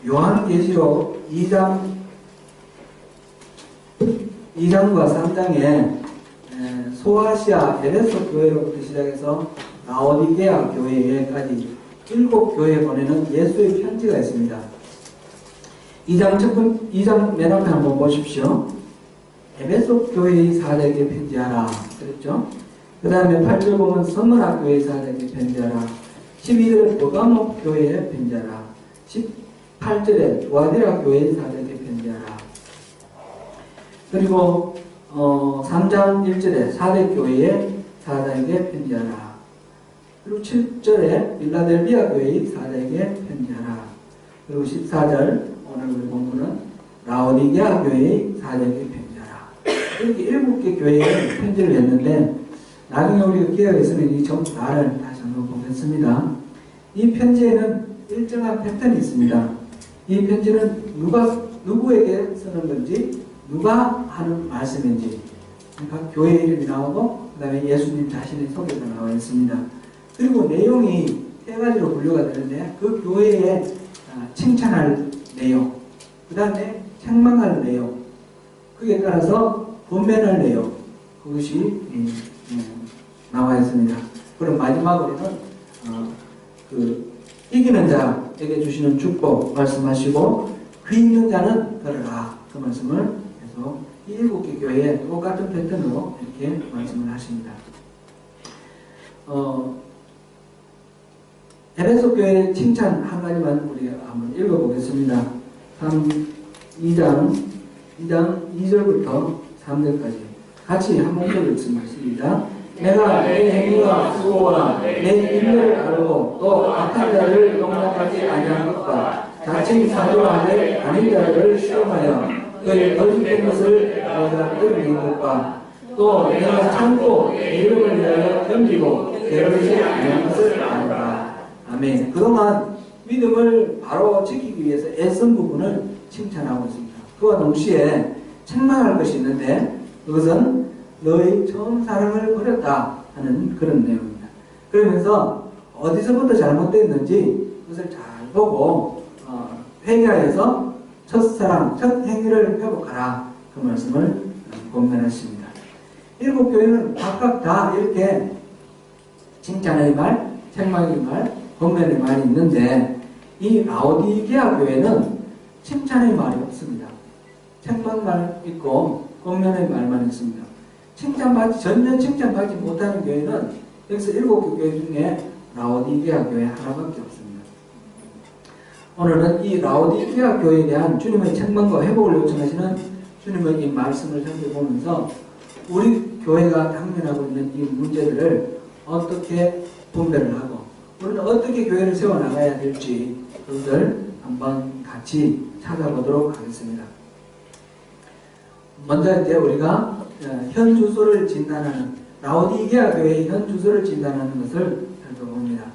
요한계시록 2장과 3장에 소아시아 에베소 교회로부터 시작해서 라오디게아 교회에까지 7교회에 보내는 예수의 편지가 있습니다. 2장 맨 앞에 한번 보십시오. 에베소 교회의 사도에게 편지하라 그랬죠. 그 다음에 8절 보면 서머나 교회의 사도에게 편지하라. 12절에 버가모 교회에 편지하라. 18절에 두아디라 교회의 사도에게 편지하라. 그리고 3장 1절에 사대 교회의 사도에게 편지하라. 그리고 7절에 빌라델비아 교회의 사도에게 편지하라. 그리고 14절 오늘 우리 본문은 라오디게아 교회의 사도에게 편지하라. 이렇게 7개 교회에 편지를 했는데 나중에 우리가 기회가 있으면 이 전부 다를 다시 한번 보겠습니다. 이 편지에는 일정한 패턴이 있습니다. 이 편지는 누구에게 쓰는 건지, 누가 하는 말씀인지, 그러니까 교회 이름이 나오고, 그 다음에 예수님 자신의 소개가 나와 있습니다. 그리고 내용이 세 가지로 분류가 되는데, 그 교회에 칭찬할 내용, 그 다음에 책망할 내용, 그에 따라서 권면할 내용, 그것이 나와 있습니다. 그럼 마지막으로는 이기는 자에게 주시는 축복 말씀하시고 귀 있는 자는 들으라 그 말씀을 해서 이 7개 교회에 똑같은 패턴으로 이렇게 말씀을 하십니다. 에베소 교회 칭찬 한 가지만 우리 한번 읽어보겠습니다. 2장 2절부터 3절까지 같이 한 목소리로 읽습니다. 내가 내 행위와 수고와 내 인내를 알고 또 악한 자를 용납하지 아니한 것과 자칭 사도하되 아닌 자를 시험하여 그의 거짓된 것을 내가 드러낸 것과 또 내가 참고 내 이름을 위하여 견디고 게으르지 아니한 것을 아노라. 아멘. 그동안 믿음을 바로 지키기 위해서 애쓴 부분을 칭찬하고 있습니다. 그와 동시에 책망할 것이 있는데 그것은 너의 처음 사랑을 버렸다 하는 그런 내용입니다. 그러면서 어디서부터 잘못됐는지 그것을 잘 보고 회개하여서 첫사랑, 첫 행위를 회복하라 그 말씀을 권면하십니다. 7교회는 각각 다 이렇게 칭찬의 말, 책망의 말, 권면의 말이 있는데 이 라오디게아 교회는 칭찬의 말이 없습니다. 책망만 있고 권면의 말만 있습니다. 전혀 칭찬받지 못하는 교회는 여기서 7개 교회 중에 라오디게아 교회 하나밖에 없습니다. 오늘은 이 라오디게아 교회에 대한 주님의 책망과 회복을 요청하시는 주님의 이 말씀을 살펴보면서 우리 교회가 당면하고 있는 이 문제들을 어떻게 분별을 하고 우리는 어떻게 교회를 세워나가야 될지 그것을 한번 같이 찾아보도록 하겠습니다. 먼저 이제 우리가 현 주소를 진단하는 라오디게아 교회의 현 주소를 진단하는 것을 살펴봅니다.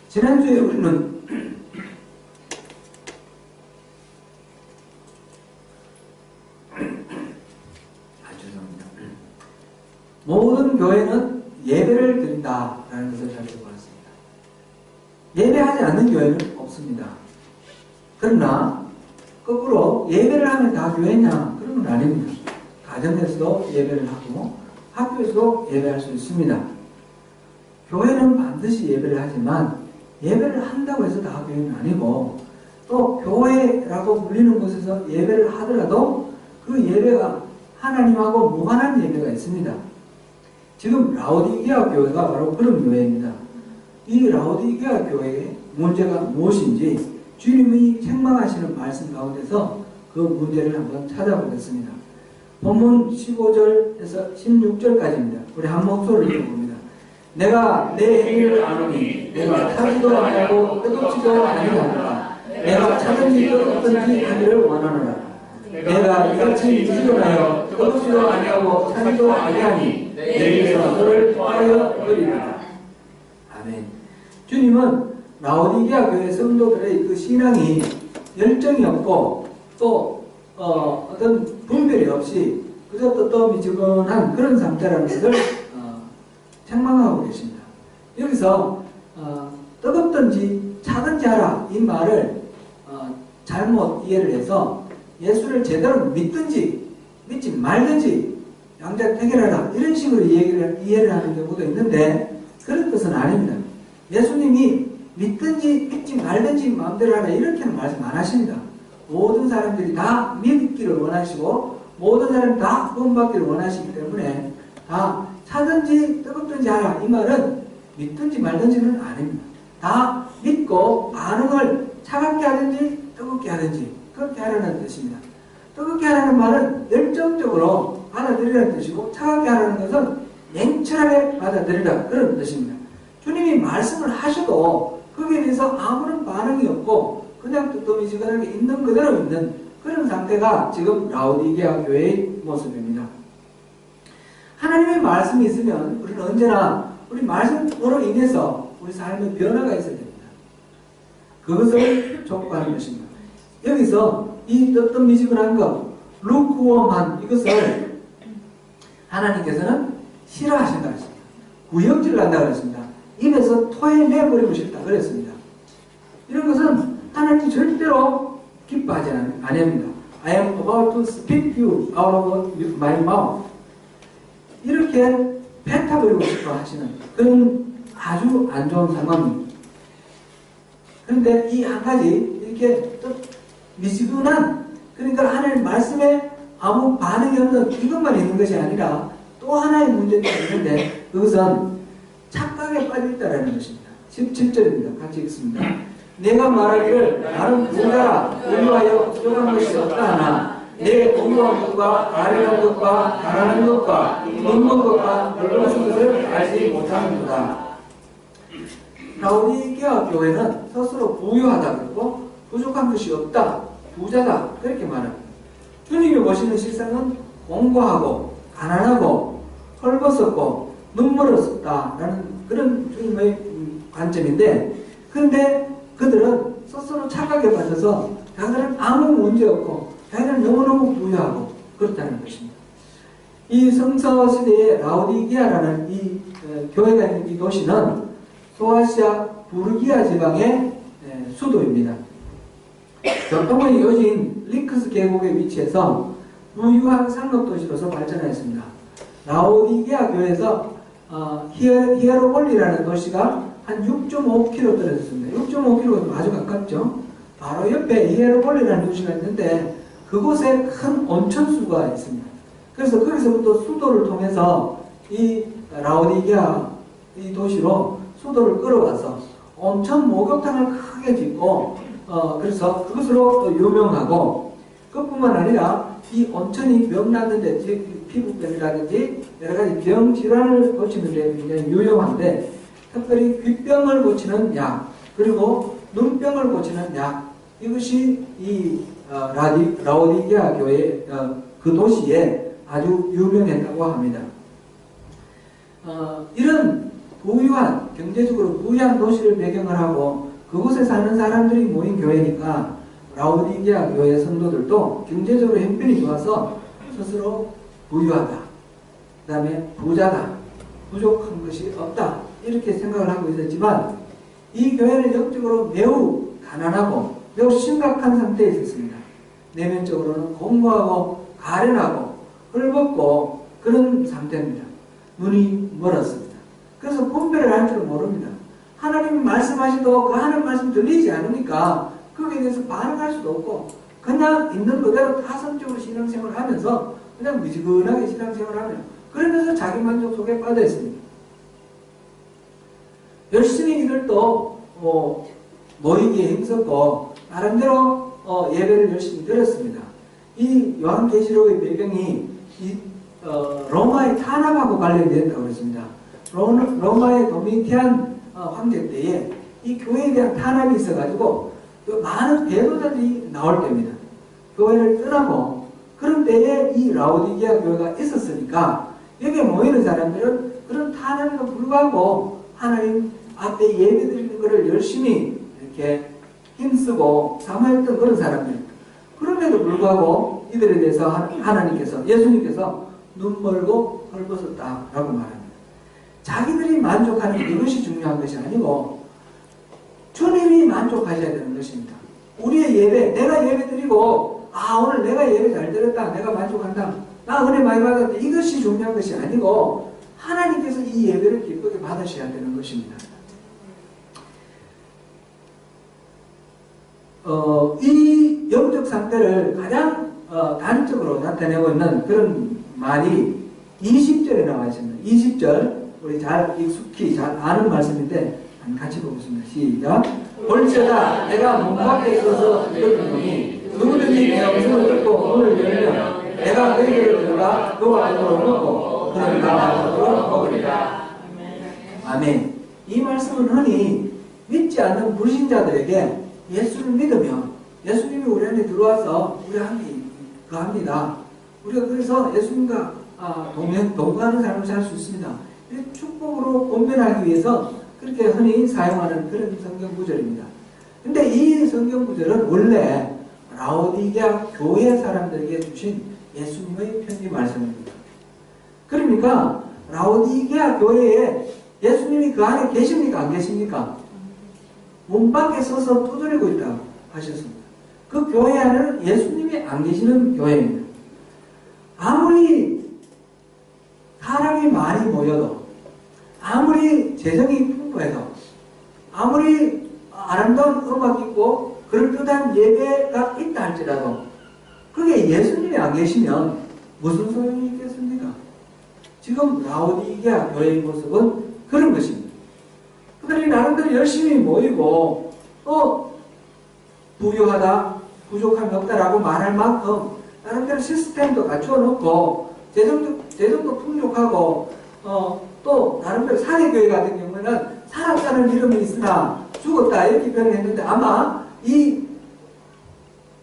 지난주에 우리는 죄송합니다. 모든 교회는 예배를 드린다라는 것을 살펴보았습니다. 예배하지 않는 교회는 없습니다. 그러나 거꾸로 예배를 하면 다 교회냐? 그런 건 아닙니다. 가정에서도 예배를 하고 학교에서도 예배할 수 있습니다. 교회는 반드시 예배를 하지만 예배를 한다고 해서 다 교회는 아니고 또 교회라고 불리는 곳에서 예배를 하더라도 그 예배가 하나님하고 무관한 예배가 있습니다. 지금 라오디게아 교회가 바로 그런 교회입니다. 이 라오디게아 교회의 문제가 무엇인지 주님이 책망하시는 말씀 가운데서 그 문제를 한번 찾아보겠습니다. 본문 15절에서 16절까지입니다. 우리 한 목소리를 읽어봅니다. 내가 내 행위를 아노니 내가 타지도 아니하고 뜨겁지도 아니하노라. 내가 차든지 뜨겁든지 하기를 원하노라. 내가 이같이 미지근하여 뜨겁지도 아니하고 차지도 아니하니 내게서 너를 토하여 버리리라. 아멘. 주님은 라오디게아 교회 성도들의 그 신앙이 열정이 없고 또 어떤 분별이 없이 그저 뜨뜻미지근한 그런 상태라는 것을 책망하고 계십니다. 여기서 뜨겁든지 차든지 하라 이 말을 잘못 이해를 해서 예수를 제대로 믿든지 믿지 말든지 양자 택일하라 이런 식으로 이해를 하는 경우도 있는데 그런 뜻은 아닙니다. 예수님이 믿든지 믿지 말든지 마음대로 하라 이렇게는 말씀 안 하십니다. 모든 사람들이 다 믿기를 원하시고 모든 사람이 다 구원받기를 원하시기 때문에 다 차든지 뜨겁든지 하라 이 말은 믿든지 말든지는 아닙니다. 다 믿고 반응을 차갑게 하든지 뜨겁게 하든지 그렇게 하라는 뜻입니다. 뜨겁게 하라는 말은 열정적으로 받아들이라는 뜻이고 차갑게 하라는 것은 냉철하게 받아들이라 그런 뜻입니다. 주님이 말씀을 하셔도 거기에 대해서 아무런 반응이 없고 그냥 뜨뜻미지근하게 있는 그대로 있는 그런 상태가 지금 라오디게아 교회의 모습입니다. 하나님의 말씀이 있으면 우리는 언제나 우리 말씀으로 인해서 우리 삶의 변화가 있어야 됩니다. 그것을 촉구하는 것입니다. 여기서 이 뜨뜻미지근한 것, 루크웜한 이것을 하나님께서는 싫어하신다 그랬습니다. 구역질을 한다 그랬습니다. 입에서 토해내버리고 싶다 그랬습니다. 이런 것은 하나님이 절대로 기뻐하지 않습니다. I am about to spit you out of my mouth. 이렇게 뱉어버리고 싶어 하시는 그런 아주 안 좋은 상황입니다. 그런데 이 한 가지 이렇게 또 미지근한 그러니까 하나님 말씀에 아무 반응이 없는 이것만 있는 것이 아니라 또 하나의 문제가 있는데 그것은 착각에 빠져 있다는 것입니다. 17절입니다. 같이 읽습니다. 내가 말하기를 나는 부자라 의유하여 부족한 것이 없다 하나 내 공부한 것과 아뢰는 것과 바라는 것과 묻는 것과 별것인 것을 알지 못하는도다. 라오디게아 교회는 스스로 부유하다 그러고 부족한 것이 없다, 부자다 그렇게 말합니다. 주님이 보시는 실상은 공고하고 가난하고 헐벗었고 눈물을 쏟다라는 그런 주님의 관점인데 그런데 그들은 스스로 착각에 빠져서 자기들은 아무 문제 없고 자기들은 너무너무 부유하고 그렇다는 것입니다. 이 성서시대의 라오디게아라는 이 교회가 있는 이 도시는 소아시아 부르기아 지방의 수도입니다. 교통의 요지인 링크스 계곡에 위치해서 부유한 상업도시로서 발전하였습니다. 라오디게아 교회에서 히에로폴리라는 도시가 한 6.5km 떨어졌습니다. 6.5km가 아주 가깝죠. 바로 옆에 히에로폴리라는 도시가 있는데 그곳에 큰 온천수가 있습니다. 그래서 거기서부터 수도를 통해서 이 라오디게아 이 도시로 수도를 끌어와서 온천 목욕탕을 크게 짓고 그래서 그것으로 또 유명하고 그뿐만 아니라 이 온천이 병났는데 피부병이라든지 여러가지 병 질환을 고치는 데 굉장히 유용한데 특별히 귀병을 고치는 약 그리고 눈병을 고치는 약 이것이 이 라오디게아 교회 그 도시에 아주 유명했다고 합니다. 이런 부유한 경제적으로 부유한 도시를 배경을 하고 그곳에 사는 사람들이 모인 교회니까 라오디게아 교회 성도들도 경제적으로 형편이 좋아서 스스로 부유하다, 그 다음에 부자다, 부족한 것이 없다 이렇게 생각을 하고 있었지만 이 교회는 영적으로 매우 가난하고 매우 심각한 상태에 있었습니다. 내면적으로는 공고하고 가련하고 헐벗고 그런 상태입니다. 눈이 멀었습니다. 그래서 분별을 할 줄 모릅니다. 하나님이 말씀하셔도 그 하나님 말씀 들리지 않으니까 거기에 대해서 반응할 수도 없고 그냥 있는 그대로 타선적으로 신앙생활을 하면서 그냥 미지근하게 신앙생활을 하며 그러면서 자기만족 속에 빠져 있습니다. 열심히 이들도 모이기에 힘썼고 나름대로 예배를 열심히 드렸습니다. 이 요한계시록의 배경이 로마의 탄압하고 관련되어 있다고 했습니다. 로마의 도미티안 황제 때에 이 교회에 대한 탄압이 있어가지고 많은 배도자들이 나올 때입니다. 교회를 떠나고 그런 때에 이 라오디게아 교회가 있었으니까 여기에 모이는 사람들은 그런 탄압에도 불구하고 하나님 앞에 예배드리는 것을 열심히 이렇게 힘쓰고 사모했던 그런 사람들. 그럼에도 불구하고 이들에 대해서 하나님께서 예수님께서 눈 멀고 헐벗었다라고 말합니다. 자기들이 만족하는 이것이 중요한 것이 아니고 주님이 만족하셔야 되는 것입니다. 우리의 예배, 내가 예배 드리고 오늘 내가 예배 잘 드렸다, 내가 만족한다, 나 은혜 많이 받았다, 이것이 중요한 것이 아니고 하나님께서 이 예배를 기쁘게 받으셔야 되는 것입니다. 이 영적 상태를 가장 단적으로 나타내고 있는 그런 말이 20절에 나와 있습니다. 20절 우리 잘 익숙히 잘 아는 말씀인데 같이 보겠습니다. 시작. 볼지어다 내가 문 밖에 서서 들었더니 누구든지 내 음성을 듣고 문을 열면 내가 그에게로 들어가 그와 함께 먹고 그는 나와 함께 먹으리라. 아멘. 이 말씀은 흔히 믿지 않는 불신자들에게 예수를 믿으면 예수님이 우리 안에 들어와서 우리 안에 거합니다. 우리가 그래서 예수님과 동거하는 삶을 살 수 있습니다. 축복으로 권면하기 위해서 그렇게 흔히 사용하는 그런 성경 구절입니다. 근데 이 성경 구절은 원래 라오디게아 교회 사람들에게 주신 예수님의 편지 말씀입니다. 그러니까 라오디게아 교회에 예수님이 그 안에 계십니까? 안 계십니까? 문 밖에 서서 두드리고 있다고 하셨습니다. 그 교회 안에는 예수님이 안 계시는 교회입니다. 아무리 사람이 많이 모여도, 아무리 재정이 풍부해도, 아무리 아름다운 음악이 있고 그럴듯한 예배가 있다 할지라도 그게 예수님이 안 계시면 무슨 소용이 있겠습니까? 지금 라오디게아 교회의 모습은 그런 것입니다. 그들이 나름대로 열심히 모이고 부유하다, 부족함이 없다라고 말할 만큼 나름대로 시스템도 갖추어 놓고 재정도 풍족하고 또 나름대로 사회교회 같은 경우는 살았다는 이름이 있으나 죽었다 이렇게 표현했는데 아마 이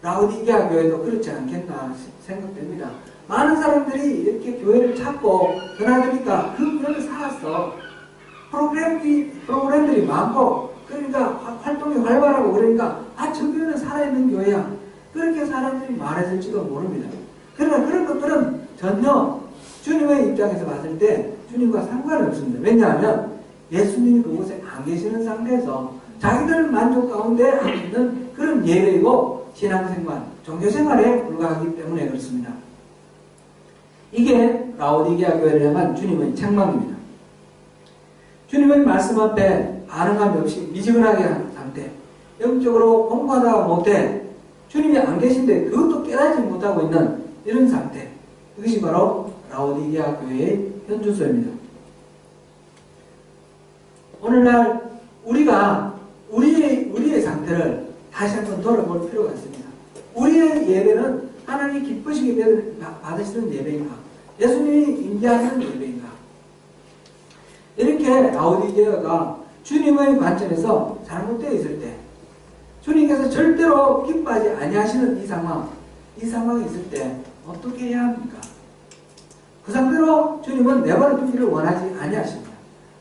라오디게아 교회도 그렇지 않겠나 생각됩니다. 많은 사람들이 이렇게 교회를 찾고 전화드리니까 그 교회를 살았어. 프로그램들이 많고 그러니까 활동이 활발하고 그러니까 저 교회는 살아있는 교회야. 그렇게 사람들이 말해줄지도 모릅니다. 그러나 그런 것들은 전혀 주님의 입장에서 봤을 때 주님과 상관이 없습니다. 왜냐하면 예수님이 그곳에 안 계시는 상태에서 자기들 만족 가운데 하고 있는 그런 예배이고 신앙생활, 종교생활에 불과하기 때문에 그렇습니다. 이게 라오디게아 교회를 향한 주님의 책망입니다. 주님의 말씀 앞에 반응함이 없이 미지근하게 한 상태, 영적으로 공부하다가 못해 주님이 안 계신데 그것도 깨닫지 못하고 있는 이런 상태, 그것이 바로 라오디게아 교회의 현주소입니다. 오늘날 우리가 우리의 상태를 다시 한번 돌아볼 필요가 있습니다. 우리의 예배는 하나님이 기쁘시게 받으시는 예배인가? 예수님이 임재하시는 예배인가? 이렇게 라오디게아가 주님의 관점에서 잘못되어 있을 때, 주님께서 절대로 기뻐하지 아니하시는 이 상황이 있을 때 어떻게 해야 합니까? 그 상태로 주님은 내버려 두기를 원하지 아니하십니다.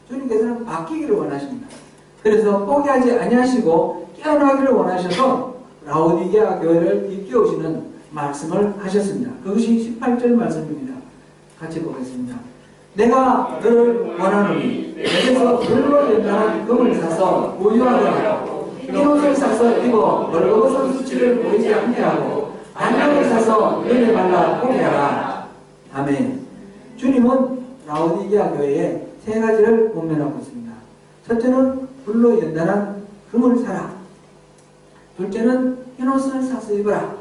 주님께서는 바뀌기를 원하십니다. 그래서 포기하지 아니하시고 깨어나기를 원하셔서 라오디게아 교회를 일깨우시는 말씀을 하셨습니다. 그것이 18절 말씀입니다. 같이 보겠습니다. 내가 너를 원하노니 내게서 불로 연단한 금을 사서 보유하게 하고 흰옷을 사서 입어 벌거벗은 수치를 보이지 않게 하고 안경을 사서 눈에 발라 보게 하라. 아멘. 주님은 라오디게아 교회에 세 가지를 권면하고 있습니다. 첫째는 불로 연단한 금을 사라. 둘째는 흰옷을 사서 입어라.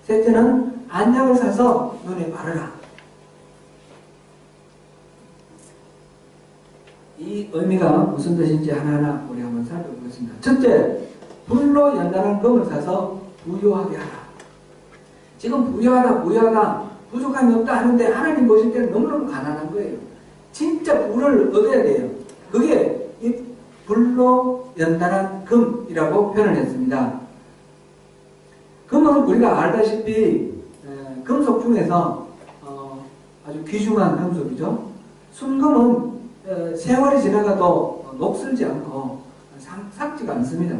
셋째는 안약을 사서 눈에 바르라. 이 의미가 무슨 뜻인지 하나하나 우리 한번 살펴보겠습니다. 첫째, 불로 연단한 금을 사서 부유하게 하라. 지금 부유하다 부족함이 없다 하는데 하나님 보실 때는 너무너무 가난한 거예요. 진짜 부를 얻어야 돼요. 그게 이 불로 연단한 금이라고 표현을 했습니다. 금은 우리가 알다시피 금속 중에서 아주 귀중한 금속이죠. 순금은 세월이 지나가도 녹슬지 않고 삭지가 않습니다.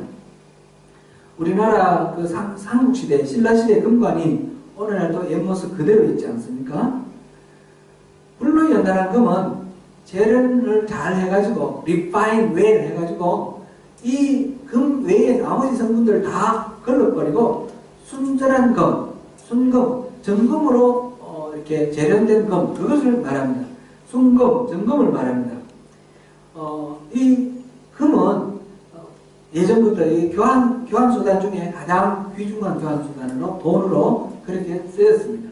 우리나라 그 삼국시대, 신라시대 금관이 오늘날도 옛모습 그대로 있지 않습니까? 불로 연단한 금은 재련을 잘 해가지고 리파인 웰 해가지고 이 금 외에 나머지 성분들을 다 걸럭거리고 순전한 금, 순금, 정금으로 이렇게 재련된 금, 그것을 말합니다. 순금, 정금을 말합니다. 이 금은 예전부터 이 교환수단 중에 가장 귀중한 교환수단으로, 돈으로 그렇게 쓰였습니다.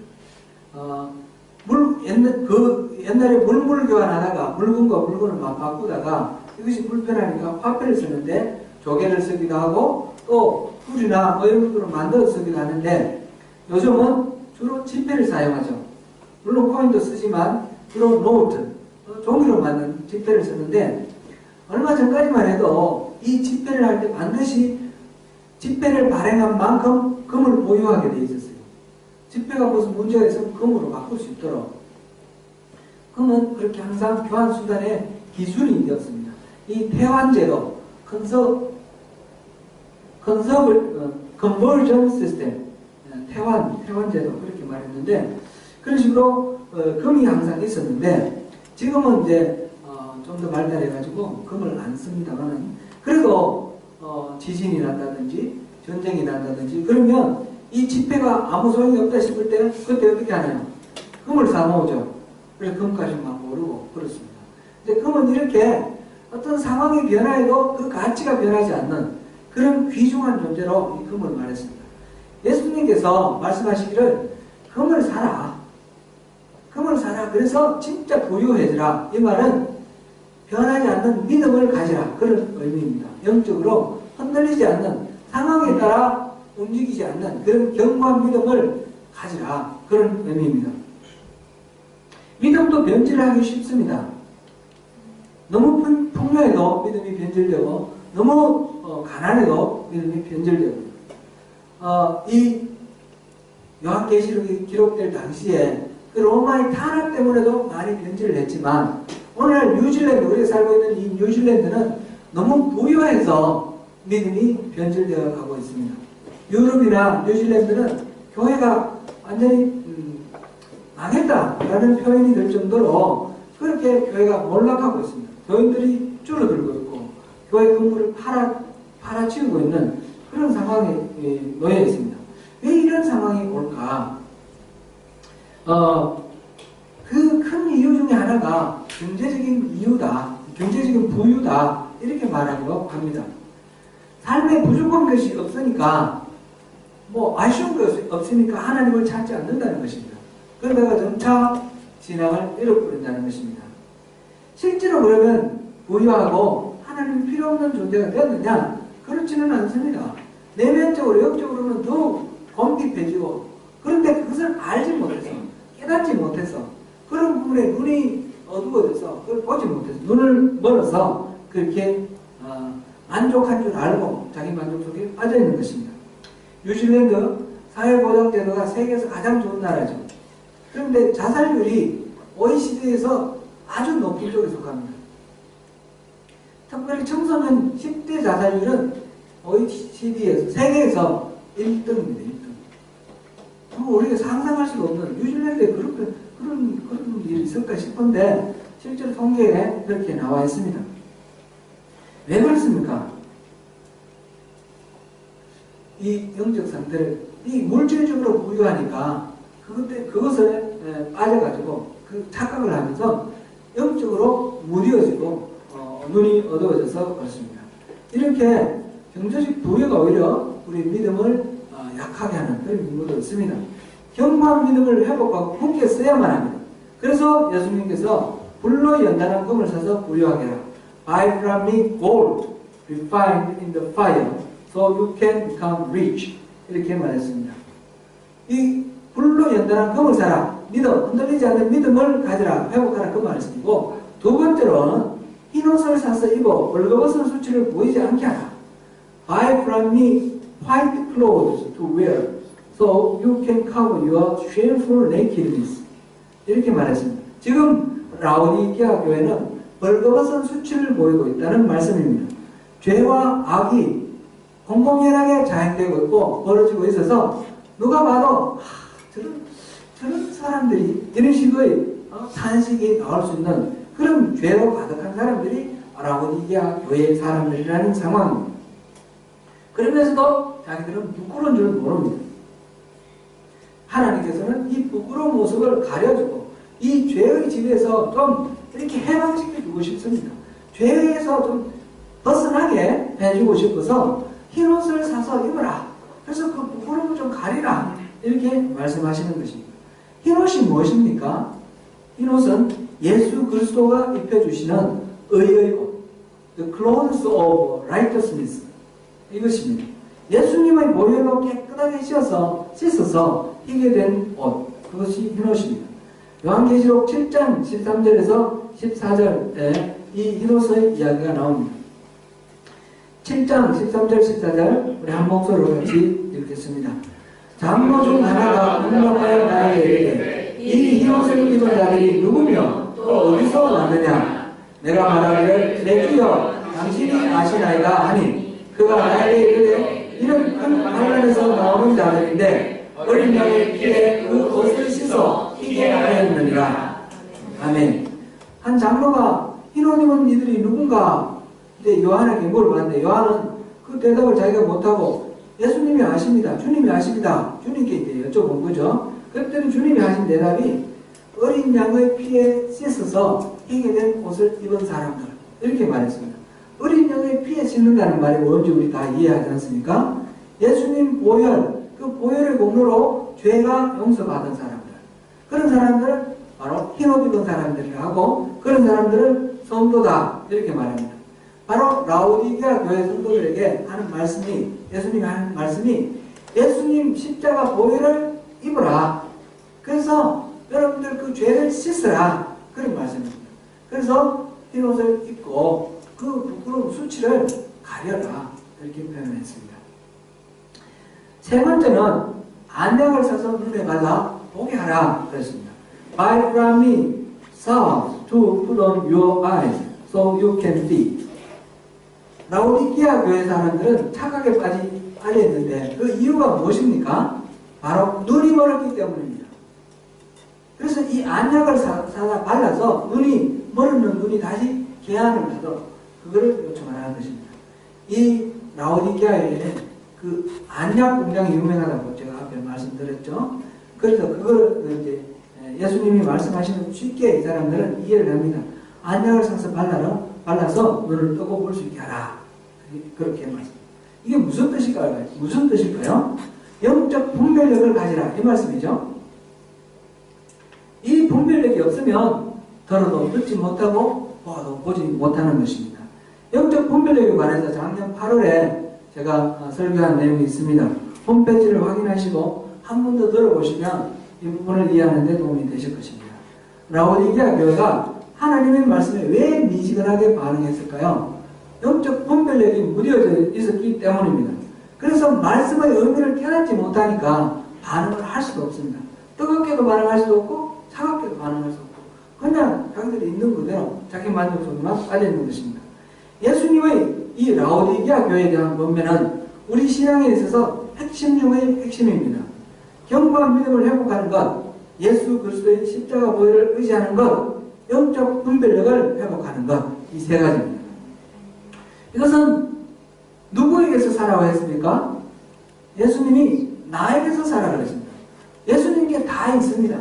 옛날에 물물 교환하다가 물건과 물건을 막 바꾸다가 이것이 불편하니까 화폐를 쓰는데 조개를 쓰기도 하고 또 풀이나 뭐 이런 것들을 만들어 쓰기도 하는데 요즘은 주로 지폐를 사용하죠. 물론 코인도 쓰지만 주로 노트, 종이로 만든 지폐를 쓰는데 얼마 전까지만 해도 이 지폐를 할 때 반드시 지폐를 발행한 만큼 금을 보유하게 돼 있었어요. 지폐가 무슨 문제가 있으면 금으로 바꿀 수 있도록. 금은 그렇게 항상 교환수단의 기준이 되었습니다. 이 태환제도, conversion system, 태환제도 그렇게 말했는데 그런 식으로 금이 항상 있었는데 지금은 이제 좀 더 발달해가지고 금을 안 씁니다만은 그래도 지진이 난다든지 전쟁이 난다든지 그러면 이 지폐가 아무 소용이 없다 싶을 때 그때 어떻게 하나요? 금을 사놓으죠. 그래서 금값이 막 오르고 그렇습니다. 근데 금은 이렇게 어떤 상황의 변화에도 그 가치가 변하지 않는 그런 귀중한 존재로 이 금을 말했습니다. 예수님께서 말씀하시기를 금을 사라. 금을 사라. 그래서 진짜 부유해지라. 이 말은 변하지 않는 믿음을 가지라. 그런 의미입니다. 영적으로 흔들리지 않는 상황에 따라 움직이지 않는 그런 견고한 믿음을 가지라. 그런 의미입니다. 믿음도 변질하기 쉽습니다. 너무 풍요해도 믿음이 변질되고 너무 가난해도 믿음이 변질되고 이 요한계시록이 기록될 당시에 그 로마의 탄압 때문에도 많이 변질을 했지만 오늘날 뉴질랜드, 우리가 살고 있는 이 뉴질랜드는 너무 부유해서 믿음이 변질되어 가고 있습니다. 유럽이나 뉴질랜드는 교회가 완전히 망했다라는 표현이 될 정도로 그렇게 교회가 몰락하고 있습니다. 교인들이 줄어들고 있고 교회 건물을 팔아치우고 있는 그런 상황에 놓여 있습니다. 왜 이런 상황이 올까? 그 큰 이유 중에 하나가 경제적인 이유다, 경제적인 부유다 이렇게 말하려고 합니다. 삶에 부족한 것이 없으니까 뭐 아쉬운 것이 없으니까 하나님을 찾지 않는다는 것입니다. 그러다가 점차 신앙을 잃어버린다는 것입니다. 실제로 그러면 부유하고 하나님 필요 없는 존재가 되었느냐? 그렇지는 않습니다. 내면적으로 영적으로는 더욱 검핍해지고 그런데 그것을 알지 못해서 깨닫지 못해서 그런 부분에 눈이 어두워져서 그걸 보지 못해서 눈을 멀어서 그렇게 만족한 줄 알고 자기 만족 속에 빠져있는 것입니다. 뉴질랜드 사회보장제도가 세계에서 가장 좋은 나라죠. 그런데 자살률이 OECD에서 아주 높은 쪽에 속합니다. 특별히 청소년 10대 자살률은 OECD에서 세계에서 1등입니다. 1등. 우리가 상상할 수가 없는 뉴질랜드에 그런 일이 있을까 싶은데 실제로 통계에 그렇게 나와 있습니다. 왜 그렇습니까? 이 영적 상태를 이 물질적으로 부유하니까 그것을 빠져가지고 그 착각을 하면서 영적으로 무뎌지고 눈이 어두워져서 그렇습니다. 이렇게 경제적 부유가 오히려 우리 믿음을 약하게 하는 그런 경우도 있습니다. 견고한 믿음을 회복하고 굳게 써야만 합니다. 그래서 예수님께서 불로 연단한 금을 사서 부유하게 하라. Buy from me gold refined in the fire so you can become rich. 이렇게 말했습니다. 이 불로 연단한 금을 사라. 믿음, 흔들리지 않는 믿음을 가지라. 회복하라. 그 말을 쓰고 두 번째로는 흰옷을 사서 입어 벌거벗은 수치를 보이지 않게 하라. Buy from me white clothes to wear so you can cover your shameful nakedness. 이렇게 말했습니다. 지금 라오디게아 교회는 벌거벗은 수치를 보이고 있다는 말씀입니다. 죄와 악이 공공연하게 자행되고 있고 벌어지고 있어서 누가 봐도 저런 사람들이 이런 식의 탄식이 나올 수 있는 그런 죄로 가득한 사람들이 라오디게아 교회의 사람들이라는 상황입니다. 그러면서도 자기들은 부끄러운 줄 모릅니다. 하나님께서는 이 부끄러운 모습을 가려주고 이 죄의 집에서 좀 이렇게 해방시켜주고 싶습니다. 죄에서 좀 벗어나게 해주고 싶어서 흰옷을 사서 입어라. 그래서 그 부끄러움을 좀 가리라. 이렇게 말씀하시는 것입니다. 흰옷이 무엇입니까? 흰옷은 예수 그리스도가 입혀주시는 의의 옷, The clothes of righteousness, 이것입니다. 예수님의 보혈로 깨끗하게 씻어서 희게 된 옷, 그것이 흰옷입니다. 요한계시록 7장 13절에서 14절에 이 흰옷의 이야기가 나옵니다. 7장 13절 14절 우리 한 목소리로 같이 읽겠습니다. 장로 중 하나가 분명하여 나에게 이르되 이 흰옷을 입은 자들이 누구며 또 어디서 왔느냐? 내가 말하기를 내 주여 당신이 아시나이다 하니 그가 나에게 이르되 이는 큰 반란에서 나오는 자들인데 어린 양의 피에 그 옷을 씻어 희게 하였느니라. 아멘. 한 장로가 흰옷 입은 이들이 누군가 이제 요한에게 물어봤는데 요한은 그 대답을 자기가 못하고 예수님이 아십니다. 주님이 아십니다. 주님께 이제 여쭤본 거죠. 그랬더니 주님이 하신 대답이 어린 양의 피에 씻어서 희게 된 옷을 입은 사람들, 이렇게 말했습니다. 어린 양의 피에 씻는다는 말이 뭔지 우리 다 이해하지 않습니까? 예수님 보혈, 그 보혈의 공로로 죄가 용서받은 사람들, 그런 사람들은 바로 흰옷 입은 사람들이라고 하고 그런 사람들은 성도다, 이렇게 말합니다. 바로 라오디게아 교회 성도들에게 하는 말씀이, 예수님이 하는 말씀이 예수님 십자가 보혈을 입으라. 그래서 여러분들 그 죄를 씻으라. 그런 말씀입니다. 그래서 흰옷을 입고 그 부끄러운 수치를 가려라. 이렇게 표현했습니다. 세 번째는 안약을 사서 눈에 발라 보게 하라. 그랬습니다. Buy from me salve to put on your eyes so you can see. 라오디게아 교회 사람들은 착각에 빠져있는데 그 이유가 무엇입니까? 바로 눈이 멀었기 때문입니다. 그래서 이 안약을 사다 발라서 눈이 멀었는 눈이 다시 개안을 하도록 그거를 요청하라는 것입니다. 이 라오디게아에 그 안약 공장이 유명하다고 제가 앞에 말씀드렸죠. 그래서 그걸 이제 예수님이 말씀하시는 쉽게 이 사람들은 이해를 합니다. 안약을 사서 발라서 눈을 뜨고 볼 수 있게 하라. 그렇게 말씀. 이게 무슨 뜻일까요? 무슨 뜻일까요? 영적 분별력을 가지라. 이 말씀이죠. 이 분별력이 없으면 들어도 듣지 못하고 봐도 보지 못하는 것입니다. 영적 분별력에 관해서 작년 8월에 제가 설교한 내용이 있습니다. 홈페이지를 확인하시고 한 번 더 들어보시면 이 부분을 이해하는 데 도움이 되실 것입니다. 라오디게아 교회가 하나님의 말씀에 왜 미지근하게 반응했을까요? 영적 분별력이 무뎌져 있었기 때문입니다. 그래서 말씀의 의미를 깨닫지 못하니까 반응을 할 수도 없습니다. 뜨겁게도 반응할 수도 없고 차갑게도 반응할 수 없고 그냥 자기들이 있는 그대로 자기 만족스러움만 빠져있는 것입니다. 예수님의 이 라오디게아 교회에 대한 권면은 우리 신앙에 있어서 핵심 중의 핵심입니다. 경과 믿음을 회복하는 것, 예수 그리스도의 십자가 보혈을 의지하는 것, 영적 분별력을 회복하는 것, 이 세 가지입니다. 이것은 누구에게서 사라고 했습니까? 예수님이 나에게서 사라고 했습니다. 예수님께 다 있습니다.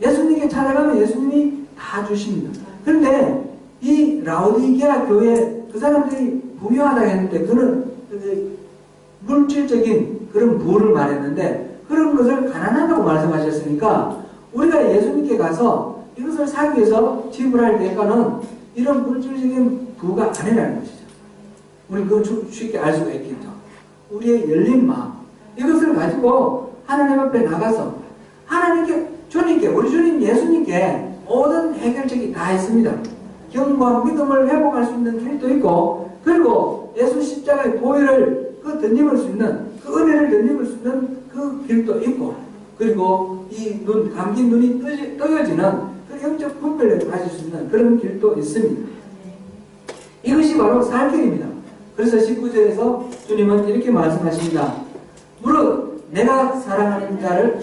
예수님께 찾아가면 예수님이 다 주십니다. 그런데 이 라오디게아 교회 그 사람들이 부유하다 했는데 그는 물질적인 그런 부를 말했는데 그런 것을 가난하다고 말씀하셨으니까 우리가 예수님께 가서 이것을 사기 위해서 지불할 대가는 이런 물질적인 부가 아니라는 것이죠. 우리 그걸 쉽게 알 수가 있겠죠. 우리의 열린 마음, 이것을 가지고 하나님 앞에 나가서 하나님께, 주님께, 우리 주님 예수님께 모든 해결책이 다 있습니다. 경과 믿음을 회복할 수 있는 길도 있고, 그리고 예수 십자가의 보혈을 그 덧입을 수 있는, 그 은혜를 덧입을 수 있는 그 길도 있고, 그리고 이 눈, 감긴 눈이 떠여지는 그 영적 분별력을 가질 수 있는 그런 길도 있습니다. 이것이 바로 살 길입니다. 그래서 19절에서 주님은 이렇게 말씀하십니다. 무릇 내가 사랑하는 자를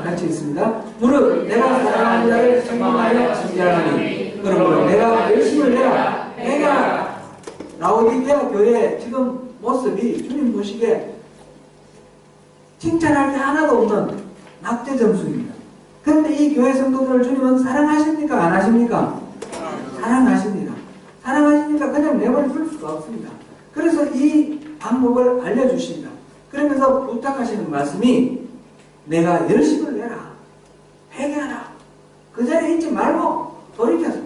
같이 있습니다. 무릇 내가 사랑하는 자를 책망하여 징계하노니 그러므로 내가 열심을 내가 라오디게아 교회의 지금 모습이 주님 보시기에 칭찬할 게 하나도 없는 낙제 점수입니다. 그런데 이 교회 성도들을 주님은 사랑하십니까? 안 하십니까? 사랑하십니다. 사랑하시니까 그냥 내버려 둘 수가 없습니다. 그래서 이 방법을 알려주십니다. 그러면서 부탁하시는 말씀이 내가 열심을 내라. 회개하라. 그 자리에 있지 말고 돌이켜서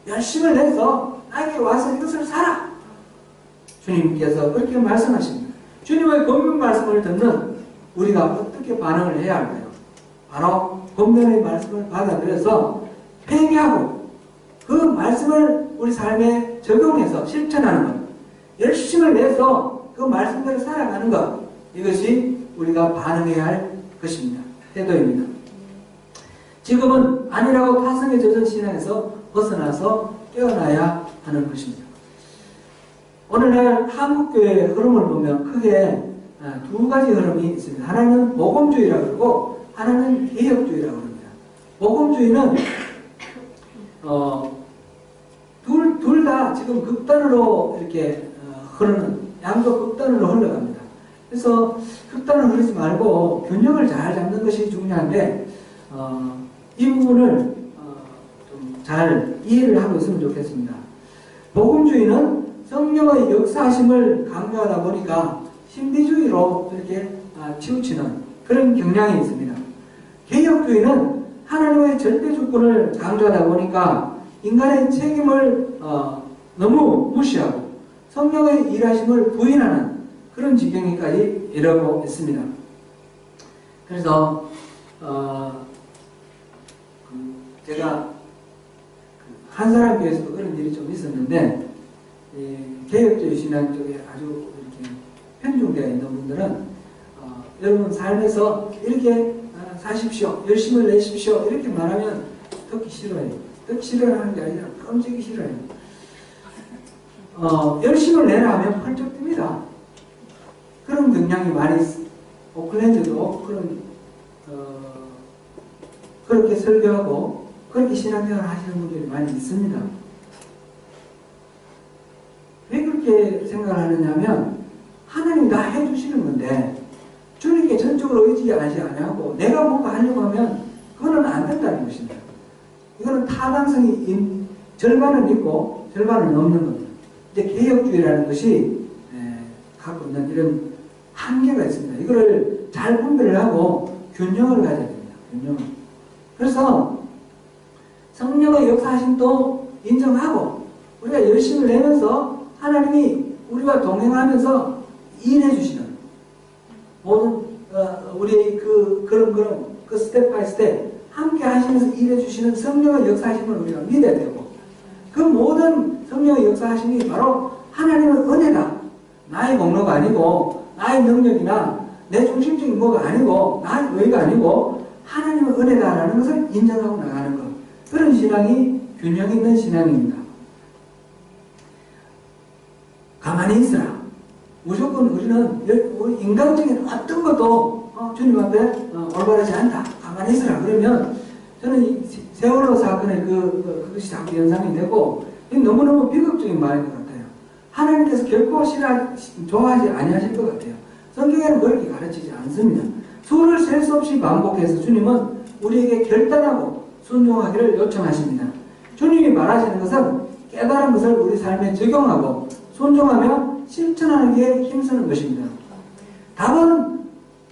열심을 내서 나에게 와서 이것을 사라. 주님께서 그렇게 말씀하십니다. 주님의 권면 말씀을 듣는 우리가 어떻게 반응을 해야 할까요? 바로 권면의 말씀을 받아들여서 회개하고 그 말씀을 우리 삶에 적용해서 실천하는 것, 열심을 내서 그 말씀대로 살아가는 것, 이것이 우리가 반응해야 할 것입니다. 태도입니다. 지금은 아니라고 타성에 젖은 신앙에서 벗어나서 깨어나야 하는 것입니다. 오늘날 한국교회의 흐름을 보면 크게 두 가지 흐름이 있습니다. 하나는 복음주의라고 그러고 하나는 개혁주의라고 합니다. 복음주의는 둘 다 지금 극단으로 이렇게 흐르는, 양쪽 극단으로 흘러갑니다. 그래서 극단을 흐르지 말고 균형을 잘 잡는 것이 중요한데 이 부분을 좀 잘 이해를 하고 있으면 좋겠습니다. 복음주의는 성령의 역사하심을 강조하다 보니까 신비주의로 이렇게 치우치는 그런 경향이 있습니다. 개혁주의는 하나님의 절대 주권을 강조하다 보니까 인간의 책임을 너무 무시하고 성령의 일하심을 부인하는 그런 지경에까지 이르고 있습니다. 그래서 제가 한사람 교회에서도 그런 일이 좀 있었는데 개혁주의 신앙 쪽에 아주 이렇게 편중되어 있는 분들은 여러분 삶에서 이렇게 사십시오, 열심을 내십시오 이렇게 말하면 듣기 싫어해요. 듣기 싫어하는 게 아니라 끔찍이 싫어해요. 열심을 내라 하면 펄쩍 뜹니다. 그런 경향이 많이 오클랜드도 그렇게 설교하고 그렇게 신앙생활 하시는 분들이 많이 있습니다. 왜 그렇게 생각을 하느냐면 하나님이 다 해주시는 건데 주님께 전적으로 의지하지 아니하고 내가 뭔가 하려고 하면 그거는 안 된다는 것입니다. 이거는 타당성이 절반은 있고 절반은 없는 겁니다. 이제 개혁주의라는 것이 갖고 있는 이런 한계가 있습니다. 이거를 잘 분별을 하고 균형을 가져야 됩니다. 균형을. 그래서 성령의 역사하심도 인정하고 우리가 열심을 내면서 하나님이 우리와 동행하면서 일해 주시는 모든 우리의 그 스텝 바이 스텝 함께 하시면서 일해 주시는 성령의 역사하심을 우리가 믿어야 되고 그 모든 성령의 역사하심이 바로 하나님의 은혜다. 나의 공로가 아니고 나의 능력이나 내 중심적인 뭐가 아니고 나의 의가 아니고 하나님의 은혜다라는 것을 인정하고 나가는 것. 그런 신앙이 균형 있는 신앙입니다. 가만히 있으라. 무조건 우리는 인간적인 어떤 것도 주님 앞에 올바르지 않다. 가만히 있으라. 그러면 저는 이 세월호 사건의 그것이 자꾸 연상이 되고 너무너무 비극적인 말인 것 같아요. 하나님께서 결코 좋아하지 아니하실 것 같아요. 성경에는 그렇게 가르치지 않습니다. 수를 셀 수 없이 반복해서 주님은 우리에게 결단하고 순종하기를 요청하십니다. 주님이 말하시는 것은 깨달은 것을 우리 삶에 적용하고 순종하며 실천하는 게 힘쓰는 것입니다. 답은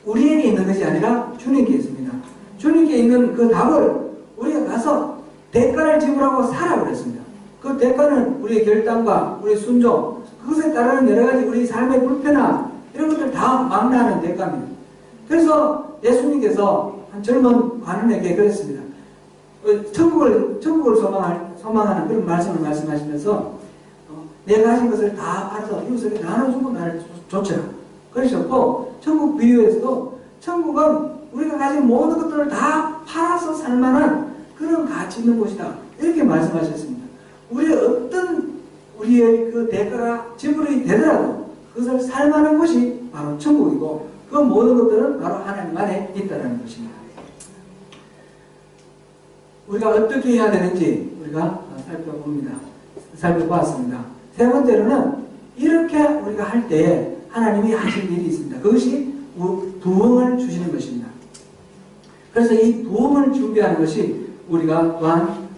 우리에게 있는 것이 아니라 주님께 있습니다. 주님께 있는 그 답을 우리가 가서 대가를 지불하고 살아 그랬습니다. 그 대가는 우리의 결단과 우리의 순종, 그것에 따르는 여러 가지 우리 삶의 불편함 이런 것들 다 망라하는 대가입니다. 그래서 예수님께서 한 젊은 관원에게 그랬습니다. 천국을 소망하는 그런 말씀을 말씀하시면서 내가 하신 것을 다 팔아서 이웃에게 나눠주고 나를 쫓으라. 그러셨고 천국 비유에서도 천국은 우리가 가진 모든 것들을 다 팔아서 살만한 그런 가치 있는 곳이다. 이렇게 말씀하셨습니다. 우리의 그 대가가 지불이 되더라도 그것을 살만한 곳이 바로 천국이고 그 모든 것들은 바로 하나님 안에 있다는 것입니다. 우리가 어떻게 해야 되는지 우리가 살펴보았습니다. 세 번째로는 이렇게 우리가 할 때에 하나님이 하실 일이 있습니다. 그것이 부흥을 주시는 것입니다. 그래서 이 부흥을 준비하는 것이 우리가 또한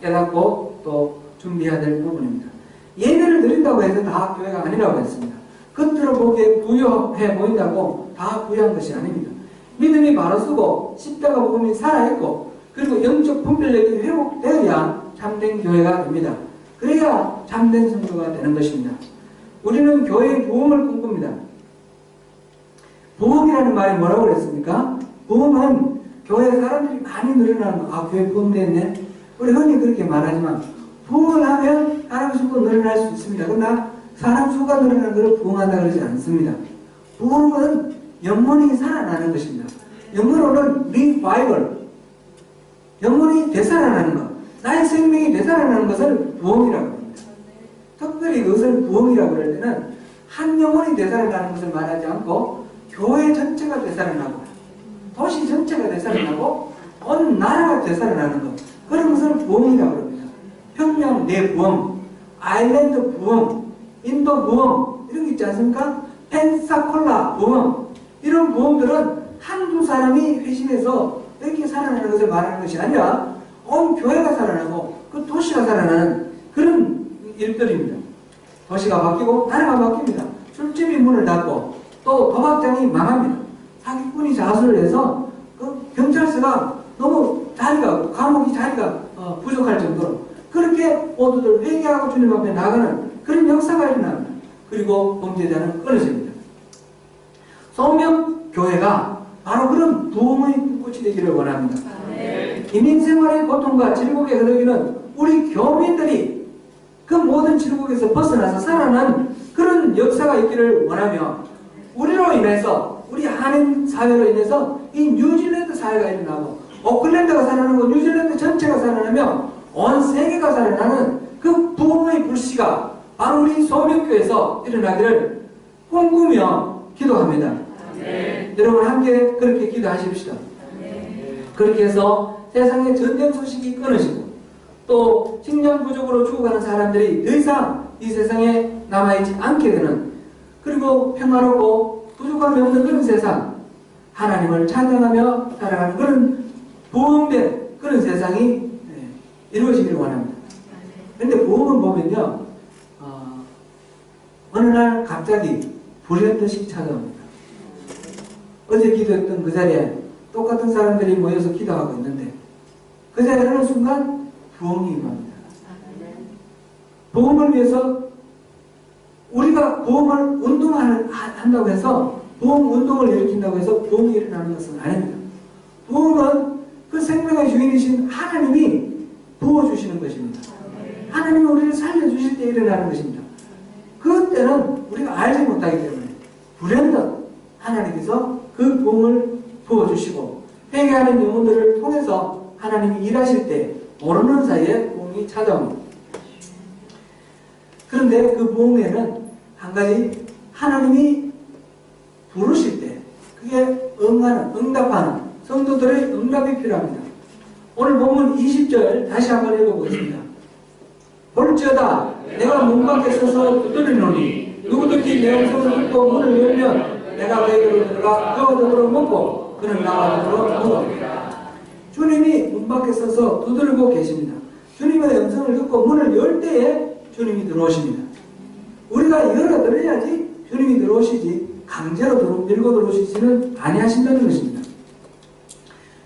깨닫고 또 준비해야 될 부분입니다. 예배를 드린다고 해서 다 교회가 아니라고 했습니다. 겉으로 보기에 부유해 보인다고 다 부유한 것이 아닙니다. 믿음이 바로 서고 십자가 복음이 살아있고 그리고 영적 분별력이 회복되어야 참된 교회가 됩니다. 그래야 참된 성도가 되는 것입니다. 우리는 교회의 부흥을 꿈꿉니다. 부흥이라는 말이 뭐라고 그랬습니까? 부흥은 교회 사람들이 많이 늘어나는 거. 교회 부흥됐네. 우리 흔히 그렇게 말하지만 부흥을 하면 사람 수가 늘어날 수 있습니다. 그러나 사람 수가 늘어나는 것을 부흥한다 그러지 않습니다. 부흥은 영혼이 살아나는 것입니다. 영어로는 revival, 영혼이 되살아나는 것, 나의 생명이 되살아나는 것을 부흥이라고 합니다. 특별히 그것을 부흥이라고 할 때는 한 영혼이 되살아나는 것을 말하지 않고 교회 전체가 되살아나고 도시 전체가 되살아나고 온 나라가 되살아나는 것, 그런 것을 부흥이라고 합니다. 평양 대부흥, 아일랜드 부흥, 인도 부흥 이런 게 있지 않습니까? 펜사콜라 부흥, 이런 부흥들은 한두 사람이 회심해서 이렇게 살아나는 것을 말하는 것이 아니라 온 교회가 살아나고 그 도시가 살아나는 그런 일들입니다. 도시가 바뀌고 나라가 바뀝니다. 술집이 문을 닫고 또 도박장이 망합니다. 사기꾼이 자수를 해서 그 경찰서가 너무 감옥이 자리가 부족할 정도로 그렇게 모두들 회개하고 주님 앞에 나가는 그런 역사가 일어납니다. 그리고 범죄자는 끊어집니다. 소명교회가 바로 그런 부흥의 불꽃이 되기를 원합니다. 이민생활의 고통과 질곡에 흐르기는 우리 교민들이 그 모든 질곡에서 벗어나서 살아난 그런 역사가 있기를 원하며, 우리로 인해서, 우리 한인 사회로 인해서 이 뉴질랜드 사회가 일어나고 오클랜드가 살아나고 뉴질랜드 전체가 살아나며 온 세계가 살아나는 그 부흥의 불씨가 바로 우리 소명교회에서 일어나기를 꿈꾸며 기도합니다. 여러분 함께 그렇게 기도하십시다. 그렇게 해서 세상의 전쟁 소식이 끊어지고 또 식량 부족으로 죽어가는 사람들이 더 이상 이 세상에 남아있지 않게 되는, 그리고 평화롭고 부족함이 없는 그런 세상, 하나님을 찬양하며 살아가는 그런 부흥된 그런 세상이 이루어지기를 원합니다. 그런데 부흥은 보면요, 어느 날 갑자기 불현듯이 찾아옵니다. 어제 기도했던 그 자리에 똑같은 사람들이 모여서 기도하고 있는데 그 자리에 어느 순간 부흥이 임합니다. 부흥을 위해서 우리가 부흥을 운동한다고 해서 부흥 운동을 일으킨다고 해서 부흥이 일어나는 것은 아닙니다. 부흥은 그 생명의 주인이신 하나님이 부어주시는 것입니다. 하나님이 우리를 살려주실 때 일어나는 것입니다. 그때는 우리가 알지 못하기 때문에 불현듯 하나님께서 그 부흥을 부어주시고 회개하는 영혼들을 통해서 하나님이 일하실 때 모르는 사이에 부흥이 찾아옵니다. 그런데 그 부흥에는 한 가지, 하나님이 부르실 때 그게 응답하는 성도들의 응답이 필요합니다. 오늘 본문 20절 다시 한번 읽어보겠습니다. 볼지어다 내가 문 밖에 서서 두드리노니 누구든지 내 음성을 듣고 문을 열면 내가 그에게로 들어가 그와 더불어 먹고 그는 나와 더불어 먹으리라. 주님이 문 밖에 서서 두드리고 계십니다. 주님의 음성을 듣고 문을 열 때에 주님이 들어오십니다. 우리가 열어드려야지 주님이 들어오시지 강제로 밀고 들어오시지는 아니하신다는 것입니다.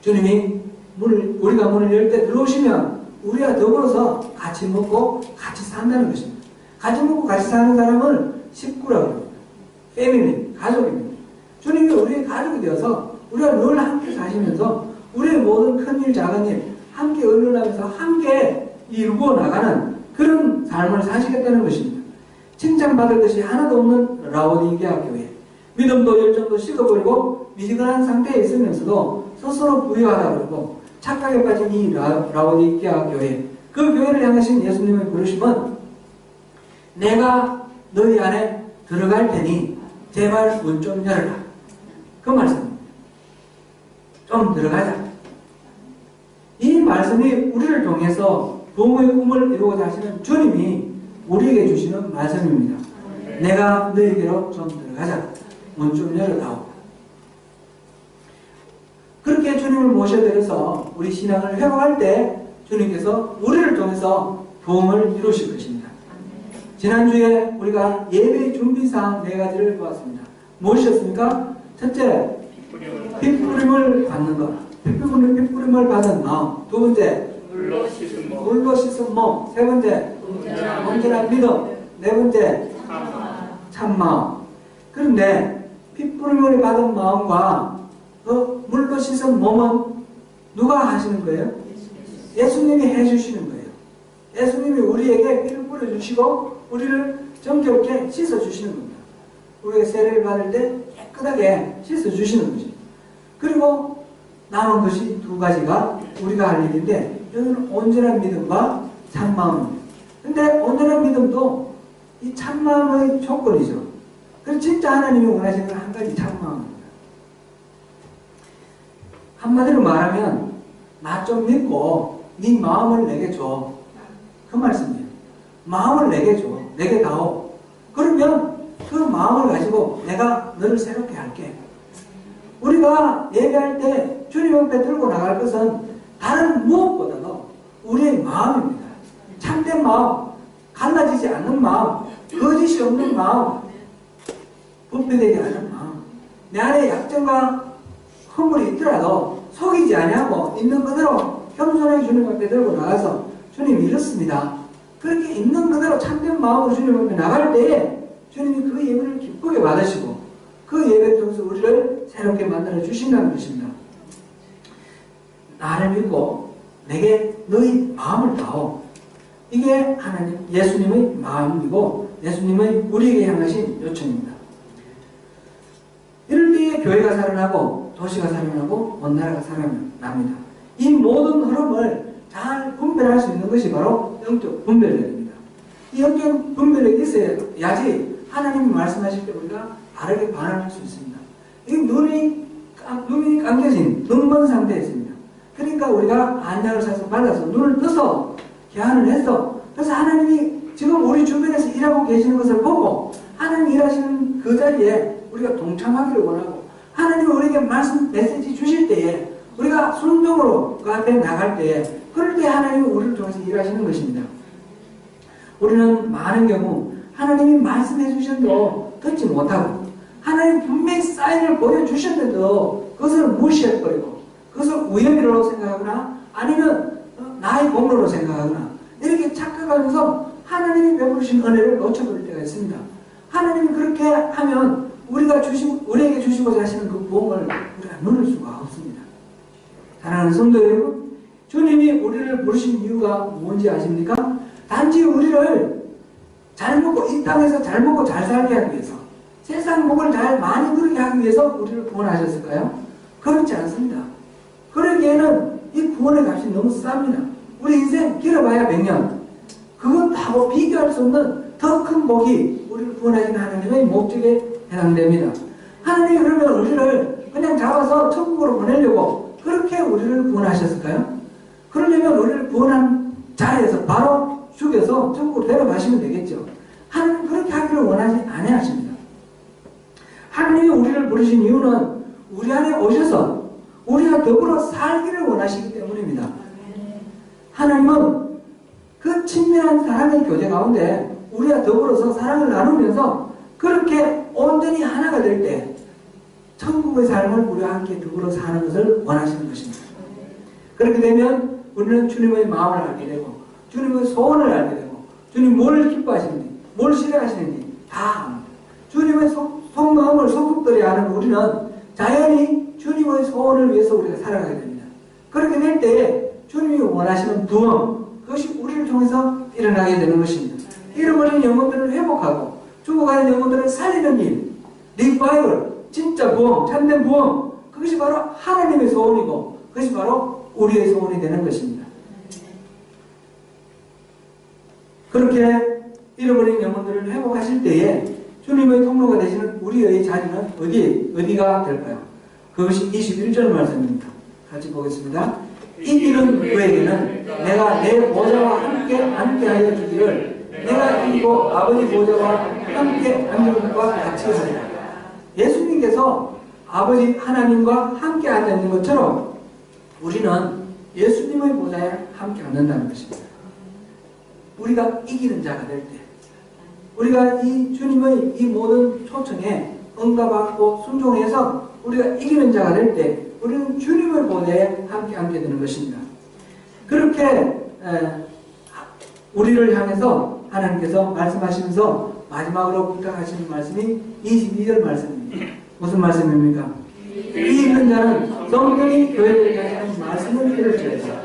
주님이 우리가 문을 열 때 들어오시면 우리와 더불어서 같이 먹고 같이 산다는 것입니다. 같이 먹고 같이 사는 사람을 식구라고 합니다. 패밀리, 가족입니다. 주님이 우리의 가족이 되어서 우리가 늘 함께 사시면서 우리의 모든 큰일 작은일 함께 의논하면서 함께 이루고 나가는 그런 삶을 사시겠다는 것입니다. 칭찬받을 것이 하나도 없는 라오디게아 교회, 믿음도 열정도 식어버리고 미지근한 상태에 있으면서도 스스로 부유하다 그러고 착각에 빠진 이 라오디게아 교회, 그 교회를 향하신 예수님의 부르심은 내가 너희 안에 들어갈 테니 제발 문 좀 열어라, 그 말씀입니다. 좀 들어가자. 이 말씀이 우리를 통해서 부흥의 꿈을 이루고자 하시는 주님이 우리에게 주시는 말씀입니다. 내가 너희에게로 좀 들어가자. 문 좀 열어다오. 주님을 모셔드려서 우리 신앙을 회복할 때 주님께서 우리를 통해서 도움을 이루실 것입니다. 지난주에 우리가 예배 준비사항 4가지를 보았습니다. 무엇이었습니까? 첫째, 핏부림을 받는 것. 핏부림을 받은 마음. 두 번째, 물로 씻은 몸. 세 번째, 온전한 믿음. 네 번째, 참마음. 그런데 핏부림을 받은 마음과 물로 씻은 몸은 누가 하시는 거예요? 예수님이 해주시는 거예요. 예수님이 우리에게 피를 뿌려주시고 우리를 정결케 씻어주시는 겁니다. 우리가 세례를 받을 때 깨끗하게 씻어주시는 거죠. 그리고 남은 것이 2가지가 우리가 할 일인데, 여기는 온전한 믿음과 참마음입니다. 근데 온전한 믿음도 이 참마음의 조건이죠. 그래서 진짜 하나님이 원하시는 건 한 가지, 참마음입니다. 한마디로 말하면 나 좀 믿고 네 마음을 내게 줘. 그 말씀이에요. 마음을 내게 줘. 내게 다오. 그러면 그 마음을 가지고 내가 너를 새롭게 할게. 우리가 예배할 때 주님 앞에 들고 나갈 것은 다른 무엇보다도 우리의 마음입니다. 참된 마음, 갈라지지 않는 마음, 거짓이 없는 마음, 부패되지 않는 마음. 내 안에 약점과 허물이 있더라도 속이지 아니하고 있는 그대로 겸손하게 주님 앞에 들고 나가서 주님 이렇습니다. 그렇게 있는 그대로 참된 마음으로 주님 앞에 나갈 때에 주님이 그 예배를 기쁘게 받으시고 그 예배를 통해서 우리를 새롭게 만들어 주신다는 것입니다. 나를 믿고 내게 너희 마음을 다오. 이게 하나님 예수님의 마음이고 예수님의 우리에게 향하신 요청입니다. 이럴 때에 교회가 살아나고 도시가 살아나고 온 나라가 살아납니다. 이 모든 흐름을 잘 분별할 수 있는 것이 바로 영적 분별력입니다. 이 영적 분별력이 있어야지 하나님이 말씀하실 때 우리가 바르게 반응할 수 있습니다. 이 눈이 감겨진 눈먼 상태에 있습니다. 그러니까 우리가 안약을 사서 받아서 눈을 떠서 개안을 해서, 그래서 하나님이 지금 우리 주변에서 일하고 계시는 것을 보고 하나님이 일하시는 그 자리에 우리가 동참하기를 원하고, 하나님이 우리에게 말씀 메시지 주실 때에 우리가 순종으로 그 앞에 나갈 때에, 그럴 때 하나님이 우리를 통해서 일하시는 것입니다. 우리는 많은 경우 하나님이 말씀해 주셨는데도 듣지 못하고, 하나님 분명히 사인을 보여주셨는데도 그것을 무시해버리고 그것을 우연이라고 생각하거나 아니면 나의 공로로 생각하거나 이렇게 착각하면서 하나님이 베푸신 은혜를 놓쳐버릴 때가 있습니다. 하나님이 그렇게 하면 우리에게 주시고자 하시는 그 구원을 우리가 누릴 수가 없습니다. 사랑하는 성도 여러분, 주님이 우리를 부르신 이유가 뭔지 아십니까? 단지 우리를 잘 먹고 이 땅에서 잘 먹고 잘 살게 하기 위해서, 세상 복을 잘 많이 누리게 하기 위해서 우리를 구원하셨을까요? 그렇지 않습니다. 그러기에는 이 구원의 값이 너무 쌉니다. 우리 인생 길어봐야 100년. 그것하고 비교할 수 없는 더 큰 복이 우리를 구원하신 하나님의 목적에 해당됩니다. 하나님이 그러면 우리를 그냥 잡아서 천국으로 보내려고 그렇게 우리를 구원하셨을까요? 그러려면 우리를 구원한 자리에서 바로 죽여서 천국으로 데려가시면 되겠죠. 하나님 그렇게 하기를 원하지 아니하십니다. 하나님이 우리를 부르신 이유는 우리 안에 오셔서 우리가 더불어 살기를 원하시기 때문입니다. 하나님은 그 친밀한 사랑의 교제 가운데 우리가 더불어서 사랑을 나누면서 그렇게 온전히 하나가 될 때 천국의 삶을 우리와 함께 더불어 사는 것을 원하시는 것입니다. 그렇게 되면 우리는 주님의 마음을 알게 되고 주님의 소원을 알게 되고 주님 뭘 기뻐하시는지 뭘 싫어하시는지 다 압니다. 주님의 속마음을 속속들이 아는 우리는 자연히 주님의 소원을 위해서 우리가 살아가게 됩니다. 그렇게 될 때에 주님이 원하시는 부흥, 그것이 우리를 통해서 일어나게 되는 것입니다. 잃어버린 영혼들을 회복하고 죽어가는 영혼들을 살리는 일, 리바이벌, 진짜 부흥, 참된 부흥, 그것이 바로 하나님의 소원이고 그것이 바로 우리의 소원이 되는 것입니다. 그렇게 잃어버린 영혼들을 회복하실 때에 주님의 통로가 되시는 우리의 자리는 어디가 될까요? 그것이 21절 말씀입니다. 같이 보겠습니다. 이 길은 그에게는 내가 내 보좌와 함께 하여 주기를 내가 이기고 아버지 보좌와 함께 앉는 것과 같이 하리라. 예수님께서 아버지 하나님과 함께 앉아 있는 것처럼 우리는 예수님의 보좌에 함께 앉는다는 것입니다. 우리가 이기는 자가 될 때, 우리가 이 주님의 이 모든 초청에 응답하고 순종해서 우리가 이기는 자가 될 때, 우리는 주님의 보좌에 함께 앉게 되는 것입니다. 그렇게 우리를 향해서 하나님께서 말씀하시면서 마지막으로 부탁하시는 말씀이 22절 말씀입니다. 무슨 말씀입니까? 이 있는 자는 성령이 교회를 하시는 말씀을 들을지어다.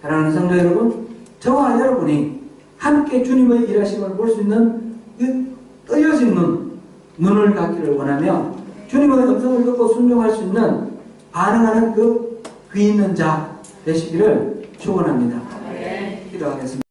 사랑하는 성도 여러분, 저와 여러분이 함께 주님의 일하심을 볼 수 있는 뜨여진 눈을 갖기를 원하며 주님의 음성을 듣고 순종할 수 있는 반응하는 그 귀 있는 자 되시기를 축원합니다. 기도하겠습니다.